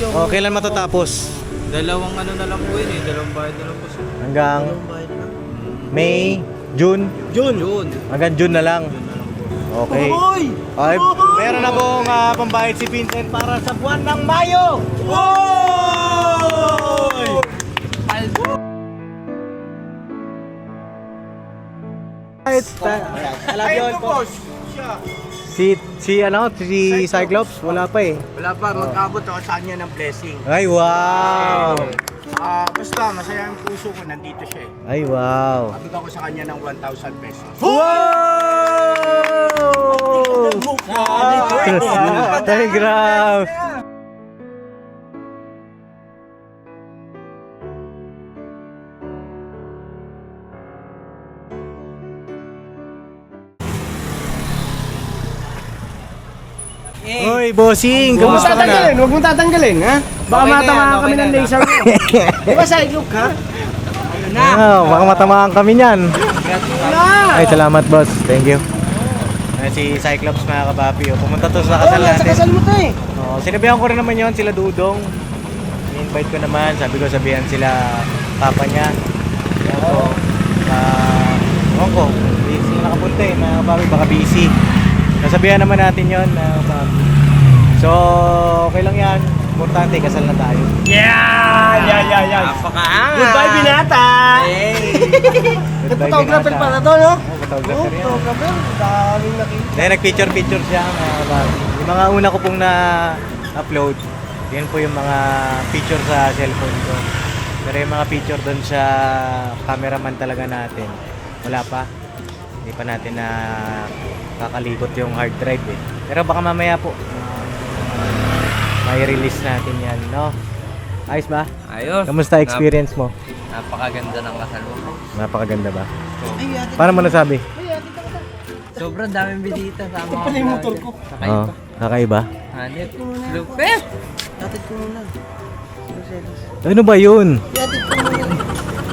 yung... O, kailan matatapos? Dalawang ano na lang po yun eh. Dalawang bayad na lang po sir. Hanggang Dalawang bayad na. May, June? June! June. Hanggang June na lang. June na lang po. Okay. Hoy! Okay, meron na pong pambayad si Vincent para sa buwan ng Mayo! Hoy! Alam yun po. Si Cyclops, wala pa eh. Wala pa, mag-abot ako sa kanya ng blessing. Ay, wow! Basta, masaya ang puso ko, nandito siya eh. Ay, wow! Abot ako sa kanya ng 1,000 pesos. Wow! Ay, grabe! Hoy, bossing! Kamusta ka na? Huwag mong tatanggalin, ha? Baka Okay na matamaan yan, kami okay ng na. laser mo. Di ba sa iglog ka? Baka matamaan kami niyan. Wala! Ay, salamat boss. Thank you. Si Cyclops mga kabapi. Pumunta to sa kasal Sa natin. kasal mo to eh. Sinabihan ko rin naman yon sila Dudong. I-invite ko naman. Sabi ko sabihan sila papa niya. Kaya ko, ewan ko, hindi sila nakapunta eh mga kabapi. Baka busy. Nasabihan naman natin yon mga kabapi. So, okay lang yan. Importante, kasal na tayo. Yeah! Napakaangas! Goodbye, binata! Nag-photographer pala to, no? Photographer yan. Photographer. Daming nakita. Dahil nag-picture siya mga kababi. Yung mga una ko pong na-upload, yan po yung mga picture sa cellphone ko. Pero yung mga picture doon sa cameraman talaga natin, wala pa. Hindi pa natin na kakalikot yung hard drive eh. Pero baka mamaya po, may release natin yan, no? Ayos ba? Ayos. Kamusta experience mo? Napakaganda ng kasal mo. Napakaganda ba? Paano mo nasabi? Sobrang daming bisita sa mga Pala yung motor ko. Oo, kakaiba. Hanip. Lupet! Tatid ko muna. Ano ba yun? Tatid ko muna.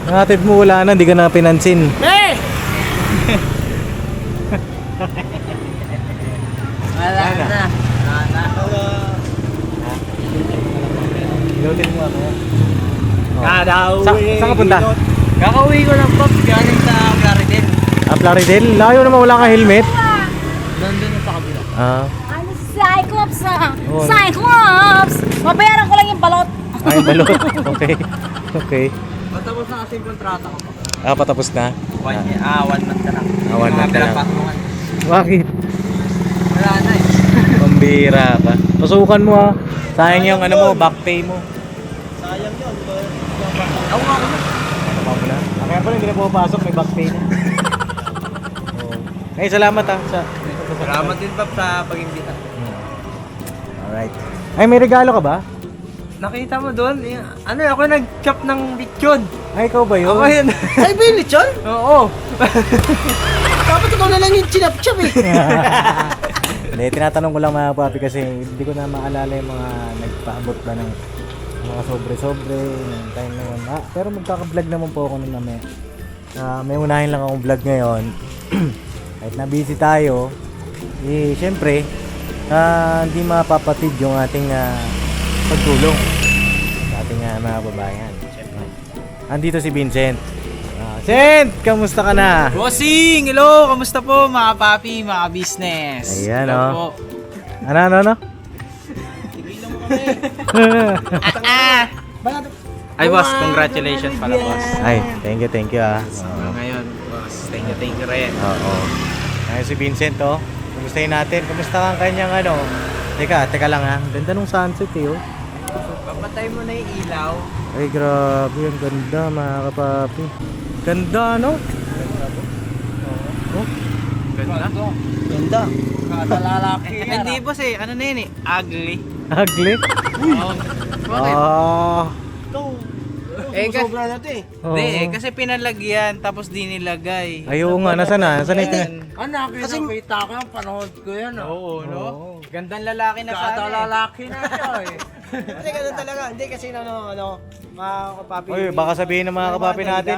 Nakatid mo wala na, hindi ka na pinansin. Eh! Wala na. Inutin mo ako. Kadawin. Saan ka punta? Kakauwi ko lang po. Galing sa Claridel. Plaridel? Layo naman wala kang helmet. Nandun yung sa kabila. Ano Cyclops Oh. Cyclops! Mabayaran ko lang yung balot. Ay, balot. Okay. Okay. Matapos na kasi yung kontrata ko. Patapos na? 1 month na lang. 1 month na lang. Patungan. Bakit? Wala na eh. Pambira ka. Pasukan mo ha. Sayang yung ano mo, back pay mo. Sayang yun. Ako nga ako na. Ano pa mo na? Kaya pala hindi na pumapasok, may back pay na. Ay, salamat ha. Salamat din pa sa pag-imbita. Alright. Ay, may regalo ka ba? Nakita mo doon? Ano ako nag-chop ng lechon. Ay, ikaw ba yun? Ako yun. Ay, ba yung lechon? Oo. Dapat ikaw na lang yung chinap-chap eh. Hindi, tinatanong ko lang mga papi kasi hindi ko na maalala yung mga nagpaabot ba ng mga sobre-sobre ng time na yun. Pero magkaka-vlog naman po ako nun namin. May unahin lang akong vlog ngayon. Kahit na busy tayo, syempre, hindi mapapatid yung ating pagtulong sa ating mga babayan. Andito si Vincent. Vincent, kamusta ka na? Bossing! Hello! Kamusta po mga papi, mga business? Ayan, Hello oh. po. Ano? Ay boss, congratulations pala boss. Ay, thank you ah. Ngayon, boss. Thank you rin. Oo. Ayun si Vincent oh. Kumustahin natin? Kumusta ang kanyang ano? Teka lang ha. Ganda nung sunset eh oh. Papatay mo na yung ilaw. Ay grabe, ang ganda mga kapapi. Ganda no? Oh, Ganda. Ganda. Katalalaki. Hindi boss eh, ano na yun eh, ugly. ugly. Bakit? Ito. Eh, Sobra natin eh. Hindi eh, kasi pinalagyan tapos di nilagay. Ayaw nga, nasaan na? Nasaan na ito? Kasi nakita ko yung panood ko yan. Oo, no? Oo. Gandang lalaki na sana. Lalaki na siya eh. Hindi, ganun talaga. Hindi kasi mga kapapi. Oy, baka sabihin ng mga kapapi natin,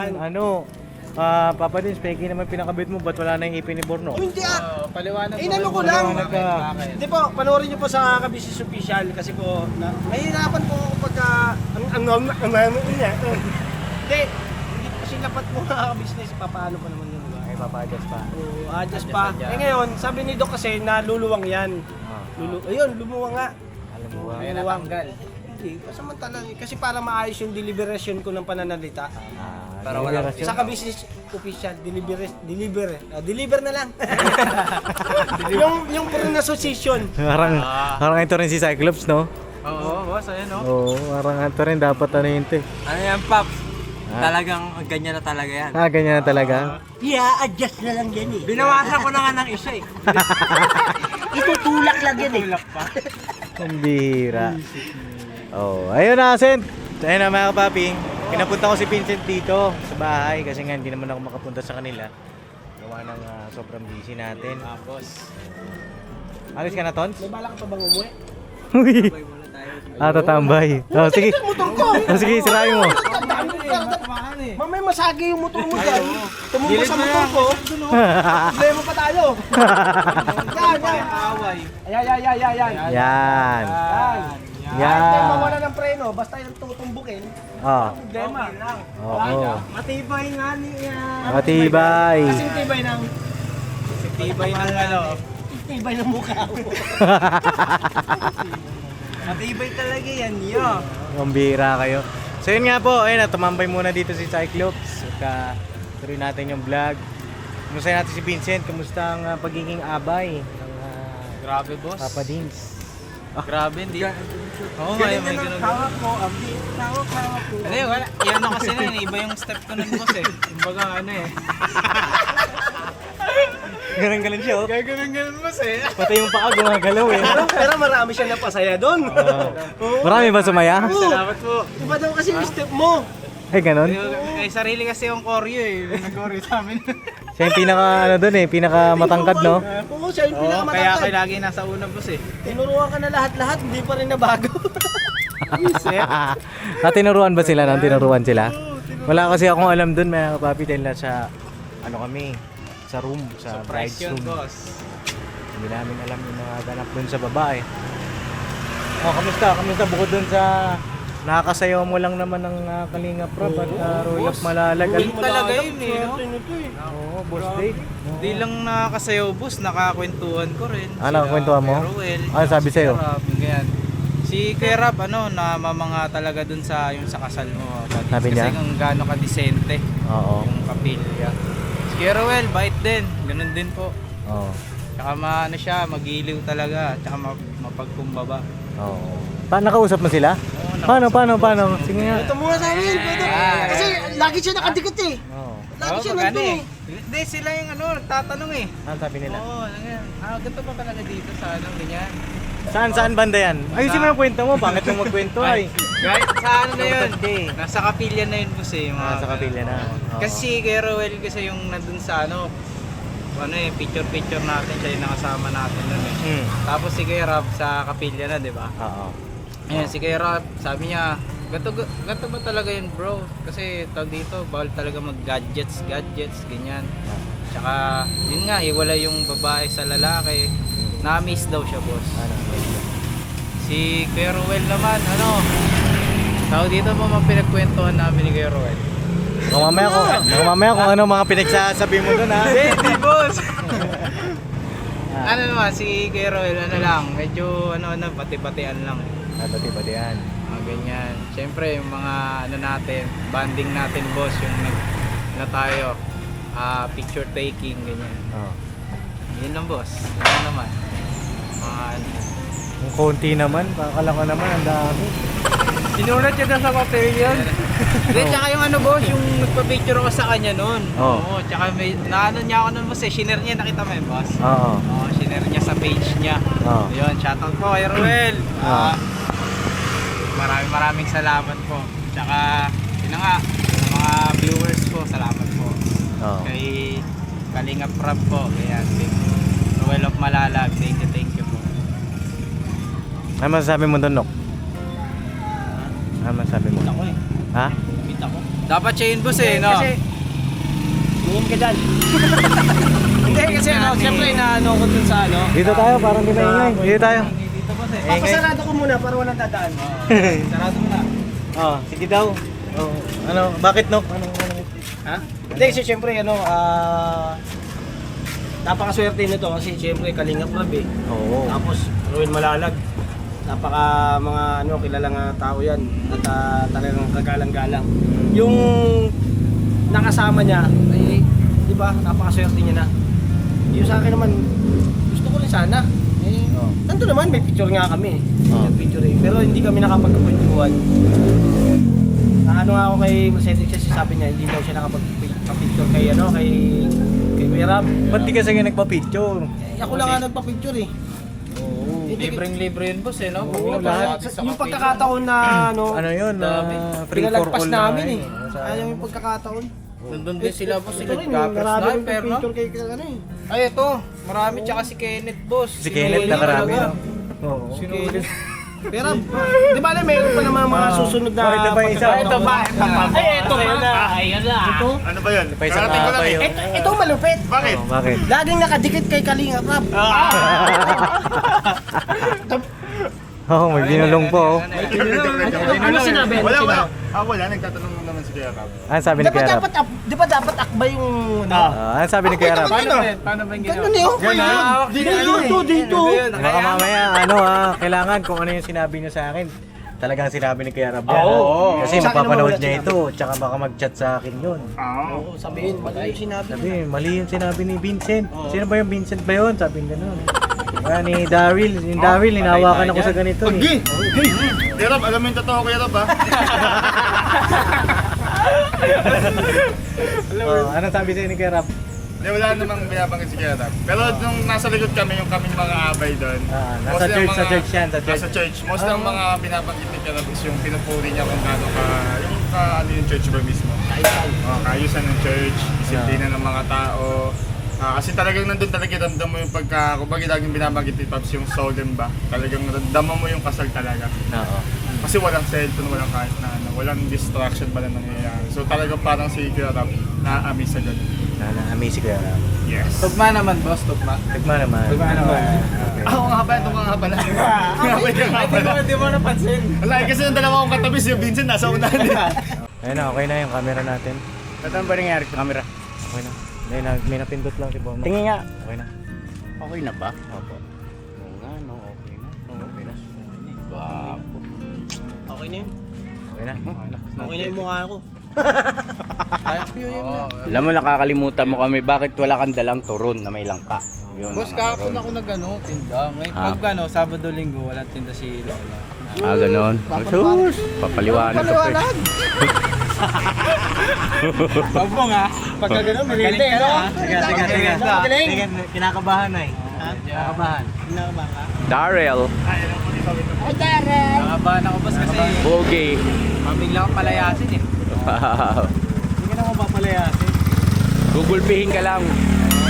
Papa din, Peggy naman pinakabit mo, ba't wala na yung ipin ni Borno? Oh, hindi Paliwanag Eh, inano ko lang. Paliwanag ka. Hindi po, panoorin niyo po sa Kabisis Official kasi po, nahihirapan po niya. Hindi kasi dapat mo business papaano pa naman yun, diba? Ay, papa-adjust pa. Oo, adjust pa. Eh ngayon, sabi ni Doc kasi naluluwang yan. Ayun, lumuwang nga. Alam mo ba? Lumuwang. Hindi, kasamantala. Kasi para maayos yung deliberation ko ng pananalita. Para wala Sa ka-business official, deliver na lang. yung pronunciation. Parang ito rin si Cyclops, no? Oo, boss, ayun no. Oo, parang ito rin dapat ano yun, te. Ano yan, Pops? Talagang ganyan na talaga yan. Ganyan na talaga. I-adjust na lang yan eh. Binawasan ko na nga ng isa eh. Itutulak lang yan eh. Ang bihira. Oh, ayun na, Sent. Ayun na mga kapapi. Pinapunta ko si Vincent dito sa bahay kasi nga hindi naman ako makapunta sa kanila. Gawa ng sobrang busy natin. Boss. Alis ka na, Tons? May balak ka pa bang umuwi? Uy. Tatambay. Oh, sige. Motor ko! Oh, sige, sirayin mo. Mamay masagi yung motor mo dyan. Tumumpa sa motor ko. Problema pa tayo. Yan. Away. Yan. Yan. Kahit tayo mawala ng preno, basta yung tutumbukin. Oh. Problema. Oo. Matibay nga niya. Matibay. Kasing tibay ng... Tibay ng ano. Tibay ng mukha mo. Matibay talaga yan, yo. Ang bihira kayo. So yun nga po, ayun na, tumambay muna dito si Cyclops. Tuloy natin yung vlog. Kumusta natin si Vincent? Kumusta ang pagiging abay ng Grabe, boss. Papa Dins? Grabe, hindi. Oo, may ganun. Hawak mo, Abdi. Hawak ko. Hindi, wala. Yan na kasi na, iba yung step ko nun, boss eh. Kumbaga ano eh. Ganun siya, oh. Ganun, boss eh. Pati yung paa gumagalaw eh. Pero marami siya napasaya doon. Marami ba sumaya? Salamat po. Iba daw kasi yung step mo. Ay, ganun. May sarili kasi yung koryo eh. Nag-koryo sa amin. Siya yung pinaka, ano dun eh, pinaka matangkad, no? Oo, siya yung Kaya pinakamatangkad. kayo lagi nasa unang, boss eh. Tinuruan ka na lahat-lahat, hindi pa rin nabago. Tinuruan ba sila nang tinuruan sila? Wala kasi akong alam dun, mga kapapi, dahil nasa, ano kami, sa room, sa bride's Surprise yun, room. boss. Hindi namin alam yung mga ganap dun sa babae. Oh, kamusta? Kamusta bukod dun sa nakakasayaw mo lang naman ng Kalinga Prab at Royal Malalag? Yun talaga yun eh, no? Oo, boss date. Hindi lang nakakasayaw, boss, nakakwentuhan ko rin. Nakakwentuhan mo? Ruel, Ano sabi sa'yo? Ganyan. Si Kuya Rab, namamanga talaga dun sa yung sa kasal mo. Buddy. Sabi niya? Kasi kung gaano ka disente Oo. yung kapilya. Si Kuya Ruel, bait din. Ganun din po. Oo. Tsaka siya, magiliw talaga. Tsaka mapagkumbaba. Oo. Nakausap mo sila? Oo, Paano? Sige nga. Ito muna sa amin, pwede. Kasi lagi siya nakadikit eh. Oo. Lagi siya maganda nandun eh. eh. Hindi, sila yung nagtatanong eh. Ano sabi nila? Oo, ganyan. Ganito ba talaga dito sa ganyan? Saan banda yan? Ayusin mo yung kwento mo, pangit nang magkwento ay. Kahit sa ano na yun, Birthday. nasa kapilya na yun boss eh. Sa kapilya na. Oo. Kasi si Kuya Roel kasi yung nandun sa picture natin, siya yung nakasama natin nun eh. Tapos si Kuya Rob sa kapilya na, di ba? Oo. Ayan, si Kuya Rob, sabi niya, ganito ba talaga yun bro? Kasi tawag dito, bawal talaga mag-gadgets, ganyan. Tsaka, yun nga, iwala yung babae sa lalaki. Na-miss daw siya, boss. Si Kuya Roel naman, tawag dito po mga pinagkwentuhan namin ni Kuya Roel. Kung mamaya kung ano mga pinagsasabi mo doon ha. Hindi, boss! Ano naman, si Kuya Roel, medyo pati-patian lang. Pati-patian. Ganyan. Siyempre, yung mga natin, banding natin, boss, yung tayo, picture taking, ganyan. Oo. Yun lang, boss. Ano naman? Kung konti naman, kakala ka naman, ang dami. Sinulat niya na sa papel yun. Hindi, tsaka yung boss, yung nagpa-picture ako sa kanya noon. Oo, tsaka may, niya ako noon, boss, shinare niya, nakita mo yun, boss? Oo. Oo, shinare niya sa page niya. Oo. Yun, shoutout po kay Ruel. Maraming salamat po. Tsaka, yun na nga, sa mga viewers po, salamat po. Oo. Kay Kalinga Prab po, kaya Ruel of Malalag, thank you po. Ano masasabi mo doon, Nok? Ano masasabi mo? Ako eh. Ha? Kita ko. Dapat siya yun, boss eh, no? Kasi, tingin ka dyan. Hindi kasi siyempre ko dun sa Dito tayo, parang di maingay. Dito tayo. Dito, boss eh. Papasarado ko muna para walang dadaan. Sarado mo na. Oh, sige daw. Oh, ano, bakit no? Ano? Ha? Hindi, kasi syempre, napakaswerte nito kasi syempre Kalingap Rab eh. Oo. Tapos Ruel Malalag. Napaka mga kilalang tao yan at talagang kagalang-galang. Yung nakasama niya, ay, di ba, napakaswerte niya na. Yung sa akin naman, gusto ko rin sana. Nandun naman, may picture nga kami. Picture eh. Pero hindi kami nakapagkakwentuhan. Ano nga ako kay Mercedes kasi sabi niya, hindi daw siya nakapag-picture kay Kuya Rab. Ba't di kasi nga nagpa-picture? Ako lang nga nagpa-picture eh. Oo. Libreng-libre yun boss eh, no? Oo, Lahat. yung pagkakataon na Ano yun? Free for pinalagpas all na namin nga eh. Ayaw yung pagkakataon. Nandun din sila boss, Ito sila rin, Gapper marami rin Sniper, no? picture kay Ay, ito. Marami tsaka si Kenneth boss. Si Kenneth nakarami, talaga. no? Oo. Si Okay. Kenneth. Pero, di ba mayroon pa naman mga susunod na... Ito pa isa. Ito ba? Ito ba? Ayun lang. Ito? Ano ba yun? Pa isang Karating ko lang pa eh. yun. Ito malupit. Bakit? Oh, bakit? Laging nakadikit kay Kalingap Rab. Oo, may ginulong po. Oh. Ano sinabi? Wala, wala. Wala. Nagtatanong lang naman si Kuya Rab. Ano sabi ni Kuya Rab? Di ba dapat akba yung... Ano sabi ni Kuya Rab? Paano ba yung Ganun yun. Dito. Baka mamaya, kailangan kung ano yung sinabi niyo sa akin. Talagang sinabi ni Kuya Rab yan. Oo. Kasi Sa akin mapapanood naman niya wala ito, tsaka baka mag-chat sa akin yun. Oo. Sabihin, mali yung sinabi. Sabi, mali yung sinabi ni Vincent. Sino ba yung Vincent ba yun? Sabi niya gano'n. Kaya ni Daryl, hinawakan ako sa ganito eh. Kuya Rab, alam mo yung totoo Kuya Rab ha? Ano sabi sa'yo ni Kuya Rab? Hindi, wala namang binabanggit si Kuya Rab. Pero nung nasa likod kami, yung kaming mga abay doon. Nasa mostly church, ang sa church yan, sa church. Nasa church. Most ng mga binabanggit ni Kuya Rab is yung pinupuri niya kung gaano ano yung church ba mismo. Kaayusan ng church, disiplina ng mga tao. Kasi talagang nandun talaga ramdam mo yung kumbaga laging binabanggit ni Pops yung solemn ba? Talagang ramdam mo yung kasal talaga. Oo. Kasi walang cellphone, walang kahit na walang distraction ba na nangyayari. So talagang parang si Kuya Rab na-amaze sa ganun. Na-amaze si Kuya Rab. Yes. Tugma naman boss, tugma. Tigma naman. Ako nga ba? Ito nga pala. Hindi mo napansin. Wala, kasi yung dalawa kong katabi, si Vincent nasa unahan niya. Ayun na, okay na yung camera natin. Ano ba nangyari sa camera? Okay na. May napindot lang si Bomo. Tingin nga. Okay na. Okay na ba? Opo. Oo nga, no. Okay na. Okay na. Bapo. Okay na yun. Okay na. Okay na yung mukha ko. Alam mo, nakakalimutan mo kami, bakit wala kang dalang turon na may langka? Yun, Boss, ang kahapon turon. ako tinda. Ngayon, pag Sabado, Linggo, walang tinda si Lola. Ganon. Sus, papaliwanag ka pa. Wag mo nga. Pagka gano'n, Hindi, ano? Sige, kinakabahan na eh. Kinakabahan. Daryl, Nakabahan ako boss kasi Bogey. mabigla akong palayasin eh. Wow. Hindi ka na mapapalayasin. Gugulpihin ka lang.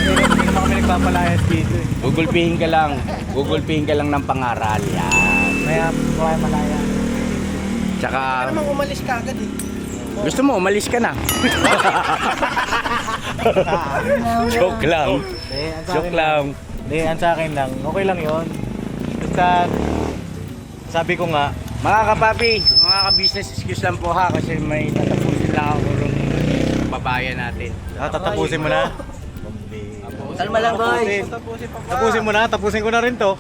Hindi naman kami nagpapalayas dito eh. Gugulpihin ka lang. Gugulpihin ka lang ng pangaral. Yan. Kaya malaya. Tsaka, Namang umalis ka agad eh. gusto mo, umalis ka na. Joke lang. Joke lang. Hindi, ang sa akin lang. Okay lang yun. Basta, sabi ko nga, Mga kapapi, mga ka-business, excuse lang po ha kasi may tatapusin lang ako rin babayan natin. tatapusin mo na. Kalma lang, boys. Tapusin mo na, tapusin ko na rin to.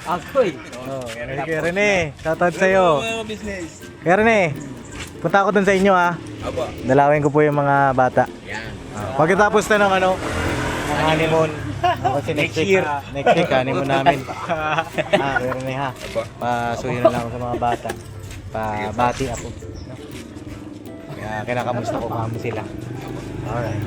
Ako eh. Oh, Kaya Rene, shoutout sa'yo. Kaya Rene, punta ako dun sa inyo ha. Dalawin ko po yung mga bata. Pagkatapos na ng ng honeymoon. Kasi next week honeymoon namin. Kaya Rene ha. Pasuhin na lang ako sa mga bata. Pabati ako. Kaya kinakamusta ko kamo sila. Alright.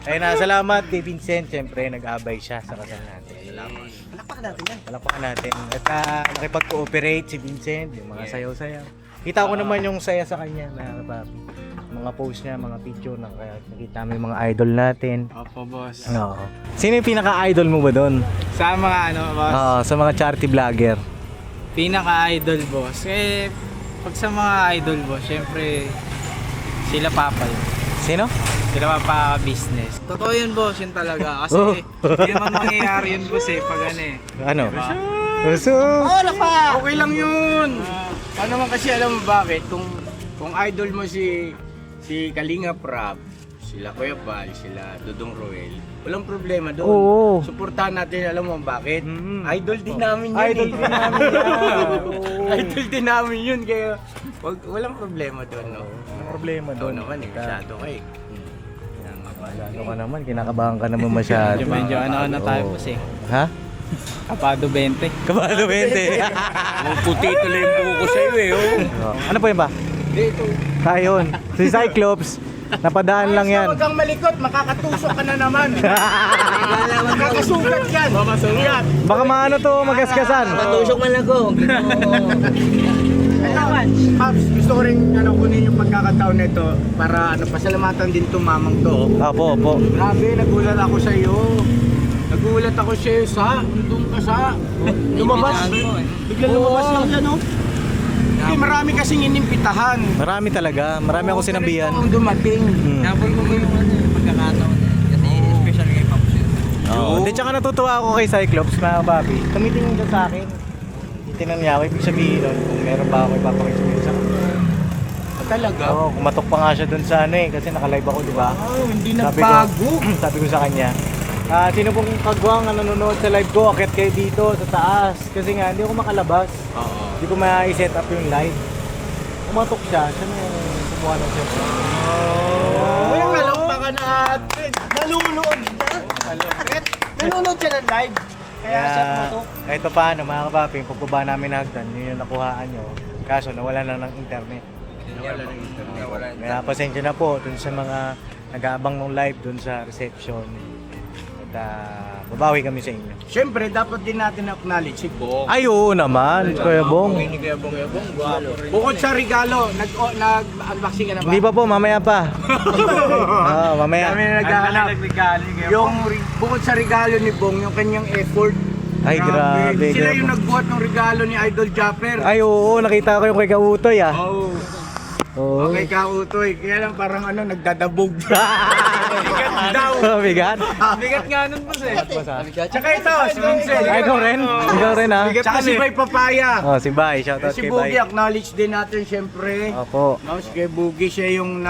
Ayun na, salamat kay Vincent. Siyempre, nag-abay siya sa kasal natin. Salamat. Palakpakan natin yan. Palakpakan natin. At nakipag-cooperate si Vincent, yung mga sayaw-sayaw. Kita ko naman yung saya sa kanya na papi. Mga post niya, mga picture na kaya nakita mo yung mga idol natin. Opo boss. Oo. Sino yung pinaka-idol mo ba doon? Sa mga boss? Oo, sa mga charity vlogger. Pinaka-idol boss. Pag sa mga idol boss, syempre sila Papal. Sino? Sila Papa-business. Totoo yun boss, yun talaga. Kasi Oh. hindi naman mangyayari yun boss pag Ano? Diba? Usog! Okay lang yun. Ano naman kasi alam mo bakit? Kung idol mo si Kalinga Prab, sila Kuya Bal, sila Dudong Roel, walang problema doon. Oo. Suportahan natin, alam mo bakit? Mm. Idol din namin yun. Idol din namin yan. Idol din namin yun, kaya walang problema doon, no? Ang problema Ikaw doon. naman, masyado ka eh. Ano ka naman, kinakabahan ka naman masyado. Medyo ano tayo Oo. boss eh. Ha? Kapado 20. Kabalo 20. Ang puti tuloy yung buko sa'yo eh, oh. Ano po yun ba? Dito. Tayon. Si Cyclops. Napadaan lang yan. Huwag kang malikot, makakatusok ka na naman. Makakasugat yan. Mamasugat. Baka maano to, magaskasan. Patusok man ako. Paps, gusto ko rin kunin yung pagkakataon nito para pasalamatan din itong mamang to. Opo, opo. Grabe, nagulat ako sa iyo. Nagulat ako sa iyo doon ka sa lumabas. Bigla lumabas lang yan, oh. Hindi, marami kasing inimpitahan. Marami talaga. Marami ako sinabihan. Ang dumating. Napol ko yung pagkakataon kasi special kay Pops yun. Oo. Hindi, tsaka natutuwa ako kay Cyclops, mga papi. Tumitingin ka sa akin. Tinanong niya ako, ibig sabihin nun, kung meron ba ako ipapakisumin sa kanya. Talaga? Oo, kumatok pa nga siya dun sa ano eh, kasi naka-live ako, di ba? Hindi Sabi nagbago. Sabi ko sa kanya, sino pong kagwang na nanonood sa live ko, akit kayo dito sa taas. Kasi nga, hindi ako makalabas. Oo. Hindi ko ma-set up yung live. Kumatok siya, siya na yung kumuha ng set up. Uy, kalakpakan natin. Nanonood siya. Nanonood siya ng live. Kaya siya pumatok. Kahit pa paano, mga kapaping, pagbaba namin ng hagdan, yun yung nakuhaan nyo. Kaso, nawala na ng internet. Kaya pasensya na po dun sa mga nag-aabang ng live dun sa reception. At babawi kami sa inyo. Siyempre, dapat din natin acknowledge si Bong. Ay, oo naman, Kuya Bong. Bukod sa regalo, nag-unboxing ka na ba? Hindi pa po, mamaya pa. Mamaya. Kami na naghahanap. Yung bukod sa regalo ni Bong, yung kanyang effort. Ay, grabe. Sila grabe. yung nagbuhat ng regalo ni Idol Japper. Ay, oo, nakita ko yung kay Kautoy ah. Oh, Oo. okay ka Utoy. Kaya lang parang nagdadabog. Bigat daw. Bigat? Bigat nga nun boss eh. Tsaka ito, si Vincent. Ay, ikaw rin? Ikaw rin ah. Tsaka si Bay Papaya. Oh, si Bay, shoutout Si kay Boogie, Bay. acknowledge din natin syempre. Opo. No, si Kuya Boogie, siya yung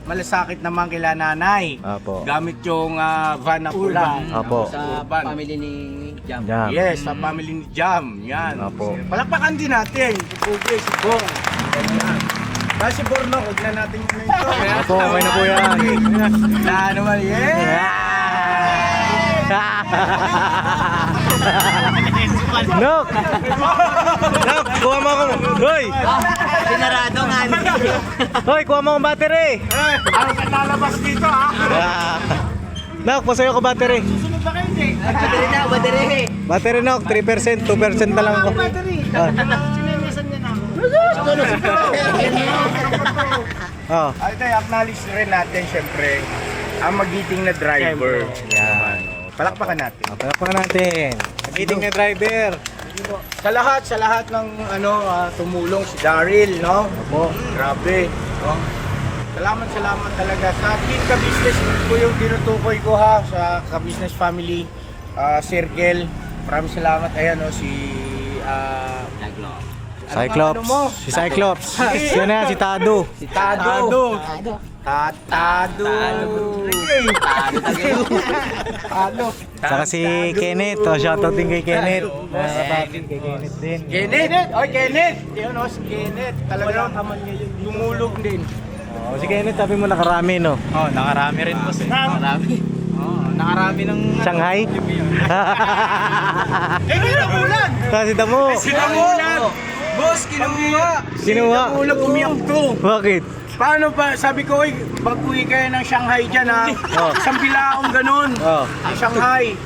malasakit naman kila nanay. Opo. Gamit yung van na pula. Opo. Sa Urban. family ni Jam. Jam. Yes, sa family ni Jam. Yan. Opo. Palakpakan din natin. Si Boogie, si Bong. Dahil si Borno, huwag na natin yung ito. Opo, okay na po yan. Na naman, yeah! Nok! Nok, kuha mo ako. Hoy! Sinarado nga. Hoy, kuha mo akong battery! Ano ka lalabas dito, ha? Nok, pasayo ko battery. Sunod ba kayo, Jake? Battery na, battery. Battery Nok, 3%, 2% na lang ako. Sinemisan niya na ako. Oh. Ay, tayo, acknowledge rin natin, syempre, ang magiting na driver. Yan. Palakpakan natin. Palakpakan natin. Meeting na driver. Sa lahat ng tumulong si Daryl, no? Opo. Grabe. No? Salamat talaga sa Team Ka-Business ko yung tinutukoy ko ha sa Ka-Business Family Circle. Maraming salamat. Ayan si Cyclops. ano mo? Si Cyclops. Yan na yan, si Tado. Si Tado. Tado. Saka si Kenneth. Oh, shoutout din kay Kenneth. Mga kapatid, kay Kenneth din. Kenneth! Oy, Kenneth! Yun si Kenneth. Talagang tumulong din. Oh, si Kenneth, sabi mo nakarami, no? Oh, nakarami rin po eh. Nakarami. Oh, nakarami ng Shanghai? Kinamulan! Kasi damo. Kinamulan! Boss, kinuha! Kinuha? Kinamulan umiyak to. Bakit? Paano pa? Sabi ko, oy, mag-uwi kayo ng Shanghai dyan ha. Oh. Isang bilaong ganun. Oh. Ang Shanghai.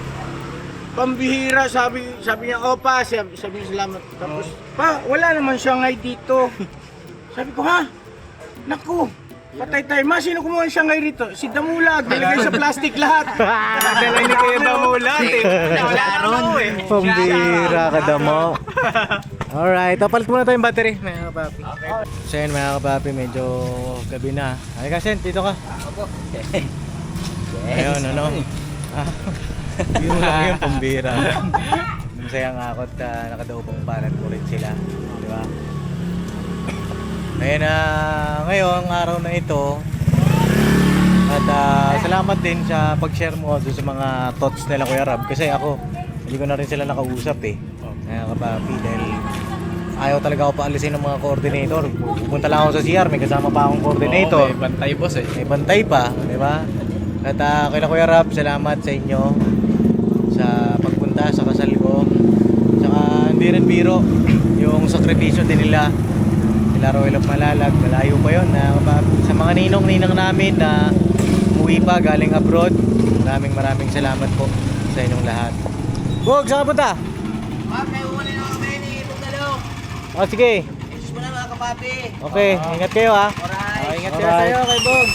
Pambihira, sabi niya, pa, sabi niya salamat. Tapos, pa, wala naman Shanghai dito. Sabi ko, ha? Naku, patay tayo. Sino kumuha ng Shanghai rito? Si Damulag, nilagay sa plastic lahat. Dala ni Kuya Damulag eh. Pambira ka damo. Alright, papalit muna tayong battery, mga kapapi. So yun, mga kapapi, medyo gabi na. Ay ka, Sen, dito ka. Ayun, ano? Yun lang yun, pambira. masaya nga ako at nakadaupang palad ko rin sila. Di ba? Ngayon ngayong araw na ito, at salamat din sa pag-share mo doon sa mga thoughts nila Kuya Rab. Kasi ako, hindi ko na rin sila nakausap eh. Kapapi, dahil ayaw talaga ako paalisin ng mga coordinator. Pupunta lang ako sa CR, may kasama pa akong coordinator. May bantay boss eh. May bantay pa, di ba? At kay Kuya Rab, salamat sa inyo sa pagpunta sa kasal ko. Tsaka hindi rin biro yung sakripisyo din nila Royal of Malalag, malayo pa yun sa mga ninong-ninang namin na umuwi pa galing abroad. Maraming salamat po sa inyong lahat. Bog, saan ka punta? Ma'am, may umali na kami ni Bugdalo. Oh, sige. Jesus mo na mga kapapi. Okay, ingat kayo ha. Alright. Ingat kayo sa'yo, kay Bog.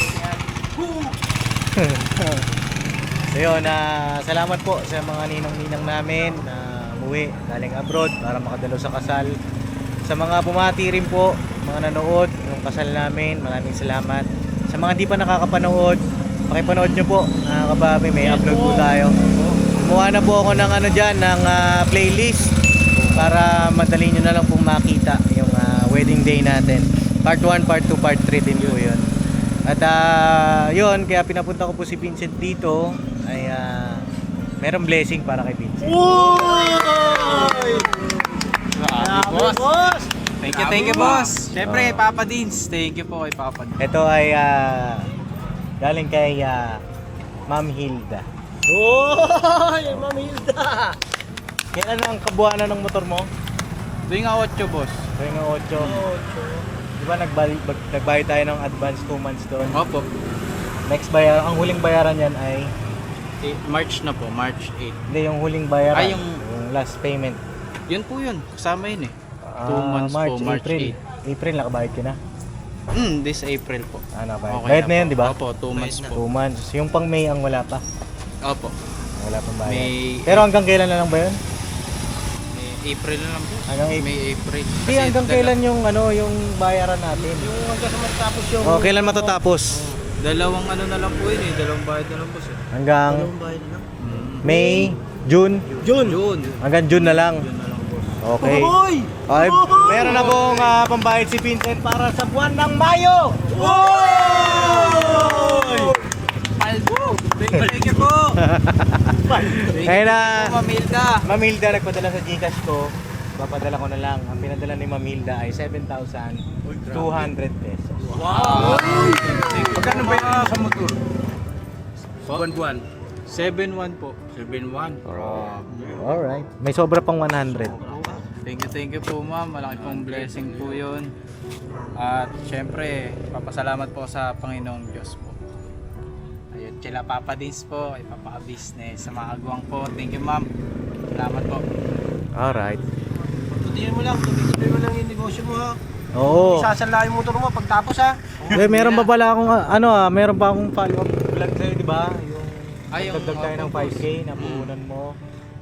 So yun, salamat po sa mga ninong-ninang namin na umuwi galing abroad para makadalo sa kasal. Sa mga bumati rin po, mga nanood ng kasal namin, maraming salamat. Sa mga di pa nakakapanood, pakipanood nyo po, mga kababi, may upload po tayo. Gumawa na po ako ng ng playlist para madali nyo na lang pong makita yung wedding day natin. Part 1, Part 2, Part 3 din po yun. At yun, kaya pinapunta ko po si Vincent dito ay merong blessing para kay Vincent. Boss. Thank you boss. Siyempre, Papa Dins. Thank you po kay Papa Dins. Ito ay galing kay Ma'am Hilda. Oy, Ma'am Hilda. Kailan ang kabuuan ng motor mo? Doon nga 8 boss. Kaya nga 8. Di ba nagbayad tayo ng advance 2 months doon? Opo. Next bayaran, ang huling bayaran yan ay March na po, March 8. hindi yung huling bayaran, Ay, yung last payment. Yun po yun. Kasama yun eh. 2 months March, po, March April. 8. April, nakabayad ka na. This April po. Nakabayad. Okay Bayad na yun, di ba? Opo, 2 months po. 2 months. Yung pang May ang wala pa. Opo. Wala pang bayad. May- Pero hanggang kailan na lang ba yun? May April na lang po. Hanggang April. May April. Hindi, hanggang kailan yung yung bayaran natin? Yung hanggang sa matapos yung... Oh, kailan matatapos? Dalawang ano na lang po yun eh. Dalawang bayad na lang po sir. Hanggang May, June. June. Hanggang June na lang. June na lang po. Okay. Okay, meron na pong pambayad si Vincent para sa buwan ng Mayo. Albo! Thank you po! Kaya na, Ma'am Hilda. Ma'am Hilda nagpadala sa Gcash ko. Papadala ko na lang. Ang pinadala ni Ma'am Hilda ay 7,200 pesos. Magkano ba yun sa motor? Buwan-buwan. 7-1 po. 7-1. Alright. May sobra pang 100. Thank you po ma'am. Malaki pong blessing po yun. At syempre, papasalamat po sa Panginoong Diyos po. Ayun, sila Papa Dins po, ay Papa Business, sa mga agwang po. Thank you ma'am. Salamat po. Alright. Tutuloy mo lang, tuloy mo lang yung negosyo mo ha. Oo. Isasala yung motor mo pagtapos ha. Meron pa pala akong meron pa akong follow-up vlog sa'yo, di ba? Yung Yung dagdag tayo ng opo, 5K na puhunan mo.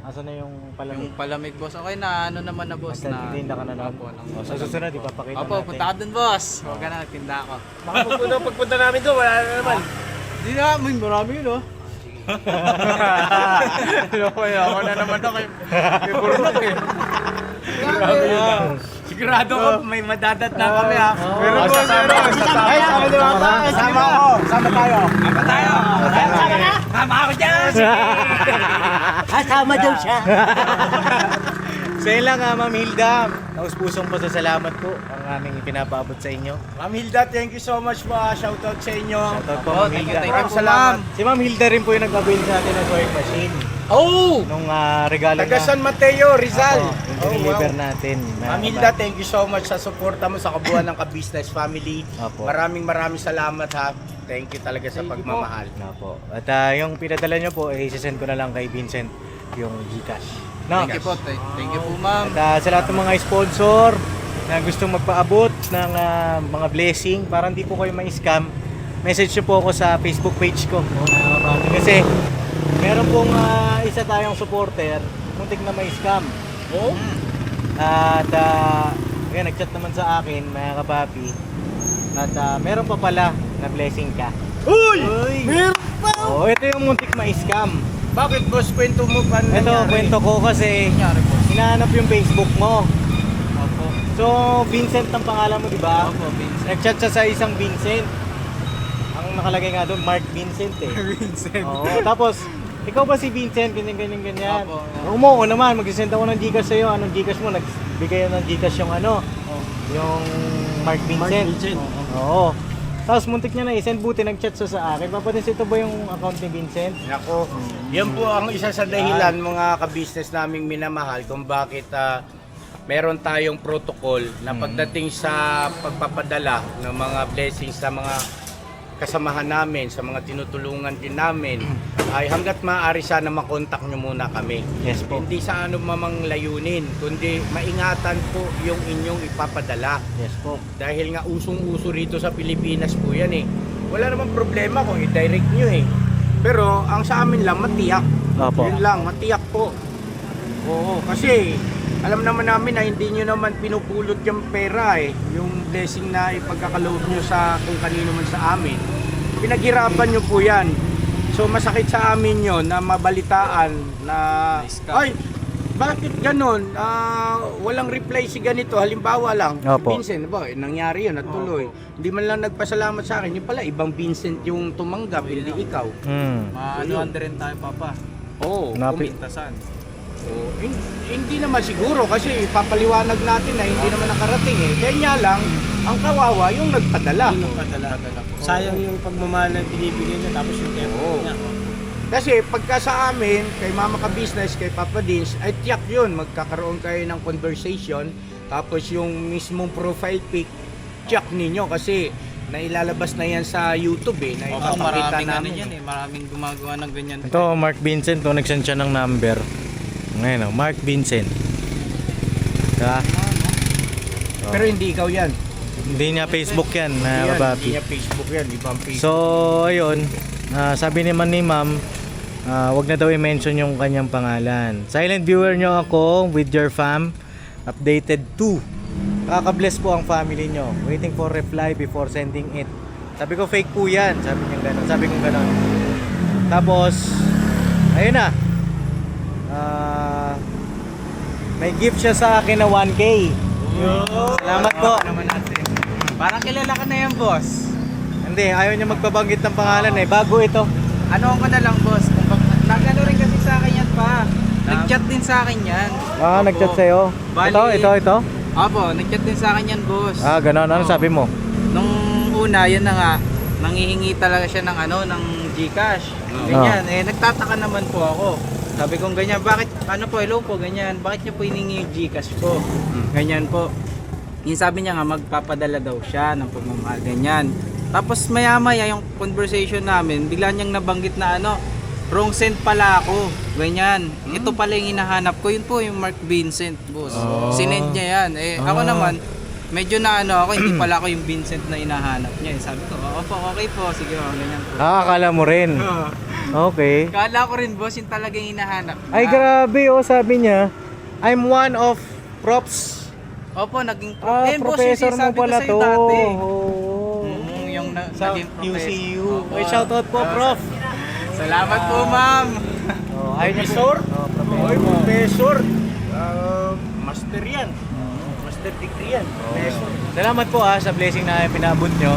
Asa na yung palamig? Yung palamig boss. Okay na, ano naman na boss Basta na. titinda ka na lang. Opo, lang. O, sa susunod, ipapakita Opo, natin. punta ka dun boss. Huwag ka na, nagtinda ako. Baka pagpunta namin doon, wala na naman. Hindi na, may marami yun oh. Ako na naman ako. May burunok eh. Sigurado ko may madadat na kami ha. Pero sasama ako. Ay, sama di ba? Sama ako. Sama tayo. Sama tayo. Sama ako dyan. Kasama daw siya. So yun lang Ma'am Hilda, taus-pusong pasasalamat po ang aming ipinapaabot sa inyo. Ma'am Hilda, thank you so much po. Shoutout sa inyo. Shoutout po Oh, Ma'am thank you, Hilda. thank you Maraming po salamat. ma'am. Si Ma'am Hilda rin po yung nag-avail sa atin ng sewing machine. Oh! Nung regalo Taga na. San Mateo, Rizal. Yung deliver natin. Ma'am Hilda, thank you so much sa suporta mo sa kabuuan ng Ka-Business Family. Opo. Maraming salamat ha. Thank you talaga sa pagmamahal. Opo. At yung pinadala nyo po, isasend ko na lang kay Vincent yung Gcash. No? Thank you po, thank you po ma'am. At sa lahat ng mga sponsor na gustong magpaabot ng mga blessing para hindi po kayo ma-scam, message nyo po ako sa Facebook page ko. Kasi meron pong isa tayong supporter, muntik na ma-scam. Oh? At kaya nag-chat naman sa akin, mga kapapi. At meron pa pala na blessing ka. Uy! Meron pa! Oh, ito yung muntik ma-scam. Bakit boss, kwento mo pa Ito, kwento ko kasi hinahanap yung Facebook mo. Opo. So, Vincent ang pangalan mo, di ba? Opo, Vincent. Nag-chat siya sa isang Vincent. Ang nakalagay nga doon, Mark Vincent eh. Vincent. Oo, tapos, ikaw ba si Vincent? Ganyan. Opo. Umuo naman, mag-send ako ng Gcash sa'yo. Anong Gcash mo? Nagbigay ng Gcash yung ano? Yung Mark Vincent. Oo. Tapos muntik niya na i-send, buti nag-chat siya sa akin. Papadins, ito ba yung account ni Vincent? Nako, yan po ang isa sa dahilan mga ka-business naming minamahal kung bakit meron tayong protocol na pagdating sa pagpapadala ng mga blessings sa mga kasamahan namin, sa mga tinutulungan din namin, ay hanggat maaari sana makontak nyo muna kami. Yes po. Hindi sa ano mamang layunin, kundi maingatan po yung inyong ipapadala. Yes po. Dahil nga usong-uso rito sa Pilipinas po yan eh. Wala namang problema kung i-direct nyo eh. Pero ang sa amin lang, matiyak. Opo. Yun lang, matiyak po. Oo, kasi alam naman namin na hindi nyo naman pinupulot yung pera eh. Yung blessing na ipagkakaloob nyo sa kung kanino man sa amin. Pinaghirapan nyo po yan. So masakit sa amin yun na mabalitaan na ay, bakit ganon? Walang reply si ganito. Halimbawa lang, Opo. Vincent, ba, nangyari yun, natuloy. Hindi man lang nagpasalamat sa akin. Yung pala, ibang Vincent yung tumanggap, hindi ikaw. Maanuhan din rin tayo, Papa. Oo. Pintasan. Oh, hindi naman siguro kasi ipapaliwanag natin na hindi naman nakarating eh. Kanya lang, ang kawawa yung nagpadala. Sayang yung pagmamahal na binibigay niya tapos yung effort niya. Kasi pagka sa amin, kay Mama Ka Business, kay Papa Dins, ay tiyak yun. Magkakaroon kayo ng conversation. Tapos yung mismong profile pic, tiyak ninyo kasi nailalabas na yan sa YouTube eh. Na Opo, ipapakita maraming ano namin. yan eh. Maraming gumagawa ng ganyan. Ito, Mark Vincent, nag-send siya ng number. Ngayon, Mark Vincent. Diba? Pero hindi ikaw yan. Hindi niya Facebook yan, Hindi na yan, hindi kapapi. niya Facebook yan. Ibang Facebook. So, ayun, sabi naman ni ma'am, wag na daw i-mention yung kanyang pangalan. Silent viewer nyo ako with your fam. Updated 2. Kaka-bless po ang family nyo. Waiting for reply before sending it. Sabi ko, fake po yan. Sabi niya gano'n. Sabi ko gano'n. Tapos, ayun na. May gift siya sa akin na 1K. Salamat po. Parang kilala ka na yan, boss. Hindi, ayaw niya magpabanggit ng pangalan eh. Bago ito. Ano ko na lang, boss. Nagano rin kasi sa akin yan pa. Nag-chat din sa akin yan. Nag-chat sa'yo. Bali- Ito. Opo, nag-chat din sa akin yan, boss. Ganon. Ano Oo. sabi mo? Nung una, yan na nga, nanghihingi talaga siya ng Gcash. Ganyan, nagtataka naman po ako. Sabi kong ganyan, bakit, hello po, ganyan, bakit niyo po hiningi yung Gcash ko? Ganyan po. Yung sabi niya nga, magpapadala daw siya ng pagmamahal, ganyan. Tapos maya-maya yung conversation namin, bigla niyang nabanggit na wrong send pala ako, ganyan. Ito pala yung hinahanap ko, yun po yung Mark Vincent, boss. Sinend niya yan. Ako naman, medyo na ako, hindi pala ako yung Vincent na hinahanap niya. Sabi ko, opo, okay po, sige, ganyan po. Akala mo rin. Okay. Kala ko rin, boss, yung talagang hinahanap niya. Ay grabe sabi niya, I'm one of props. Opo, naging Professor boss, yung mo sinasabi ko pala sa'yo to. dati. Oo. Yung Sa naging professor. QCU. Opo. Ay, shoutout po, Prof. Salamat po, ma'am. Professor? Professor. Oy, professor. Master yan. Master degree yan. Professor. Salamat po sa blessing na pinabot nyo.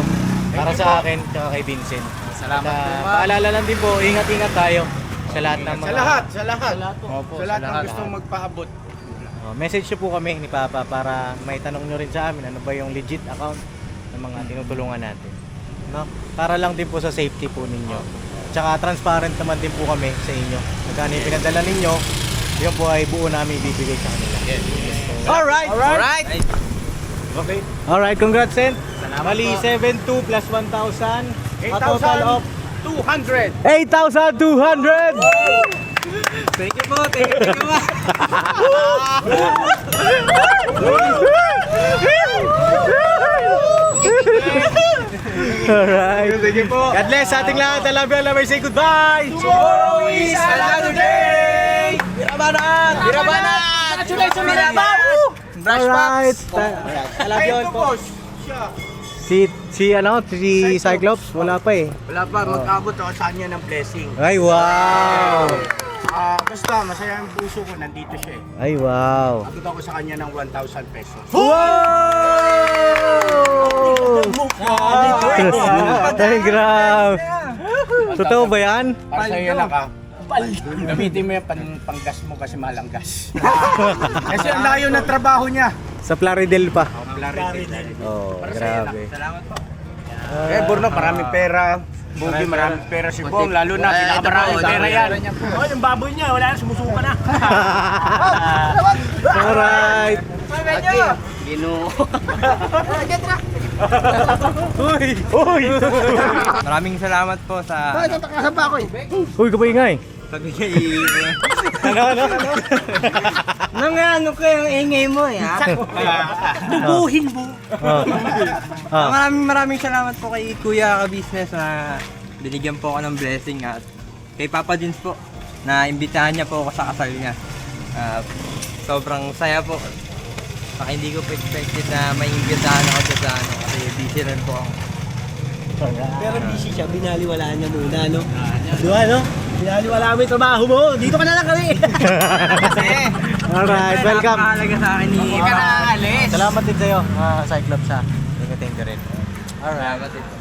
Para sa akin, tsaka kay Vincent. Salamat At, po, ma'am. paalala lang din po, ingat-ingat tayo sa lahat ng mga... Sa lahat. Opo, Sa lahat ng lahat. gustong magpaabot. Message nyo po kami ni Papa para may tanong nyo rin sa amin ano ba yung legit account ng mga tinutulungan natin. No? Para lang din po sa safety po ninyo. Tsaka transparent naman din po kami sa inyo. Magkano yung pinadala ninyo, yun po ay buo namin ibibigay sa kanila. Alright! Alright. Okay. Alright, congrats, Sen. Mali 7,2 plus 1,000. A total of 8,200. 8,200! Thank you po, thank you po. Alright. Sige po. God bless sa ating lahat. I love you. I love you. Say goodbye. Tomorrow is another day. Birabanat! Birabanat! Congratulations, Birabanat! Brush Alright. box! I love you all Ito po. po. Siya. Si Cyclops, wala pa eh. Wala pa, mag-abot ako sa kanya ng blessing. Ay, wow! Basta masaya ang puso ko, nandito siya eh. Ay, wow. Abot ako sa kanya ng 1,000 pesos. Ay, grabe. Totoo ba yan? Para sa'yo yan ka. Gamitin mo yan panggas mo kasi mahal ang gas. Kasi ang layo ng trabaho niya. Sa Plaridel pa. Plaridel. Oh, grabe. Salamat po. Eh, Borno, maraming pera. Bugi, maraming pera si Bong. Lalo na, pinakamaraming pera yan. Oh, yung baboy niya, wala na, sumusuka na. Alright. Uy! Maraming salamat po sa Uy, kapaingay. pagbigay. Ano? Nang ano ko yung ingay mo eh, ha? Bubuhin mo. Maraming salamat po kay Kuya Ka-Business na binigyan po ako ng blessing at kay Papa Dins po na imbitahan niya po ako sa kasal niya. Sobrang saya po. Baka hindi ko po expected na may imbitahan ako dyan sa ano kasi busy rin po ako. Pero busy siya, binaliwalaan niya muna, no? Diba, no? Pinaliwala mo yung trabaho mo. Dito ka na lang kami. Alright, welcome. Napakahalaga sa akin ni Salamat din sa'yo, Cyclops ha. Thank you rin. Alright.